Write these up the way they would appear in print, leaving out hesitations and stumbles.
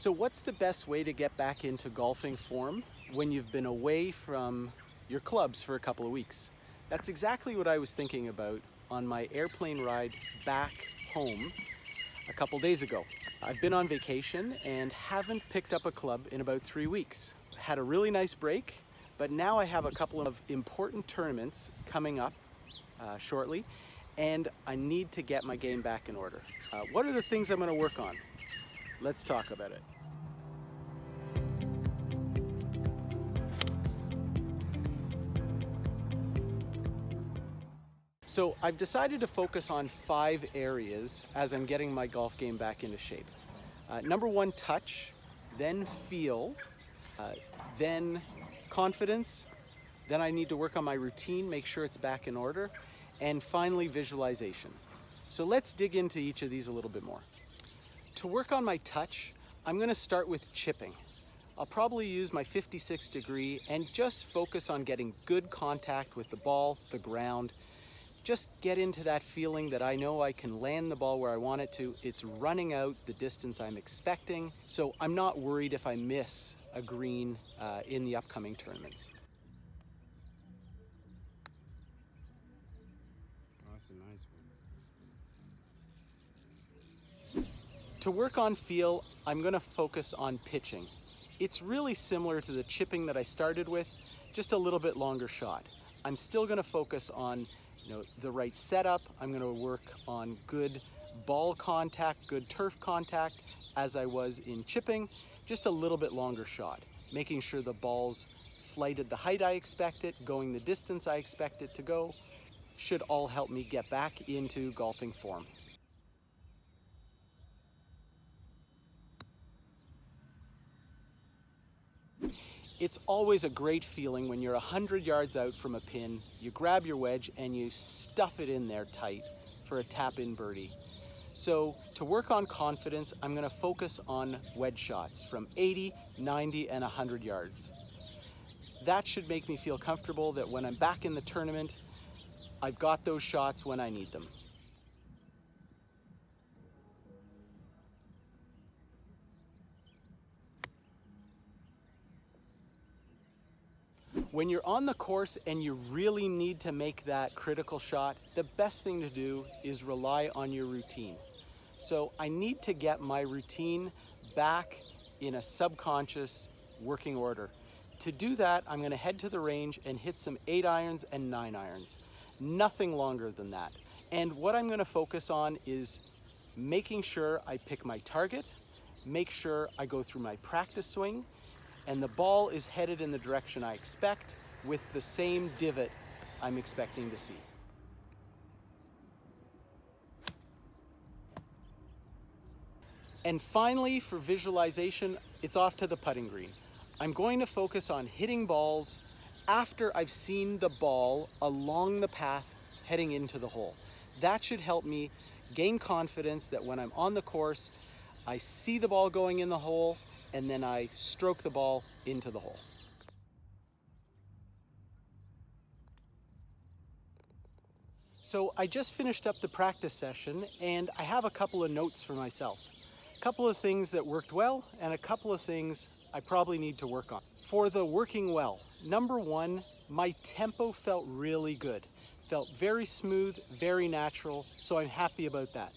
So what's the best way to get back into golfing form when you've been away from your clubs for a couple of weeks? That's exactly what I was thinking about on my airplane ride back home a couple days ago. I've been on vacation and haven't picked up a club in about 3 weeks. Had a really nice break, but now I have a couple of important tournaments coming up shortly, and I need to get my game back in order. What are the things I'm going to work on? Let's talk about it. So I've decided to focus on 5 areas as I'm getting my golf game back into shape. Number 1, touch, then feel, then confidence, then I need to work on my routine, make sure it's back in order, and finally visualization. So let's dig into each of these a little bit more. To work on my touch, I'm going to start with chipping. I'll probably use my 56 degree and just focus on getting good contact with the ball, the ground. Just get into that feeling that I know I can land the ball where I want it to. It's running out the distance I'm expecting, so I'm not worried if I miss a green in the upcoming tournaments. Oh, that's a nice one. To work on feel, I'm going to focus on pitching. It's really similar to the chipping that I started with, just a little bit longer shot. I'm still going to focus on the right setup. I'm going to work on good ball contact, good turf contact as I was in chipping, just a little bit longer shot, making sure the ball's flighted the height I expect it, going the distance I expect it to go, should all help me get back into golfing form. It's always a great feeling when you're 100 yards out from a pin, you grab your wedge and you stuff it in there tight for a tap-in birdie. So to work on confidence, I'm going to focus on wedge shots from 80, 90, and 100 yards. That should make me feel comfortable that when I'm back in the tournament, I've got those shots when I need them. When you're on the course and you really need to make that critical shot, the best thing to do is rely on your routine. So I need to get my routine back in a subconscious working order. To do that, I'm going to head to the range and hit some 8 irons and 9 irons. Nothing longer than that. And what I'm going to focus on is making sure I pick my target, make sure I go through my practice swing, and the ball is headed in the direction I expect with the same divot I'm expecting to see. And finally, for visualization, it's off to the putting green. I'm going to focus on hitting balls after I've seen the ball along the path heading into the hole. That should help me gain confidence that when I'm on the course, I see the ball going in the hole, and then I stroke the ball into the hole. So I just finished up the practice session and I have a couple of notes for myself. A couple of things that worked well and a couple of things I probably need to work on. For the working well, number 1, my tempo felt really good. Felt very smooth, very natural, so I'm happy about that.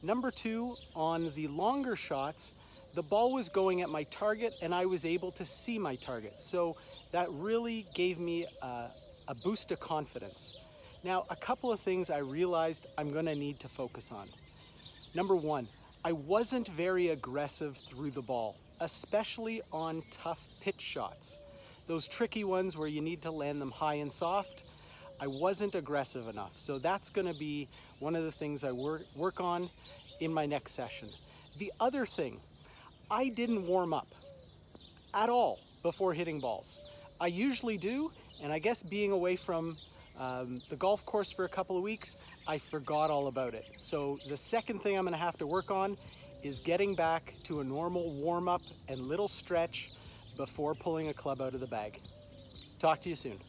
Number 2, on the longer shots, the ball was going at my target and I was able to see my target. So that really gave me a boost of confidence. Now, a couple of things I realized I'm going to need to focus on. Number 1, I wasn't very aggressive through the ball, especially on tough pitch shots. Those tricky ones where you need to land them high and soft, I wasn't aggressive enough. So that's going to be one of the things I work on in my next session. The other thing, I didn't warm up at all before hitting balls. I usually do, and I guess being away from the golf course for a couple of weeks, I forgot all about it. So the second thing I'm going to have to work on is getting back to a normal warm-up and little stretch before pulling a club out of the bag. Talk to you soon.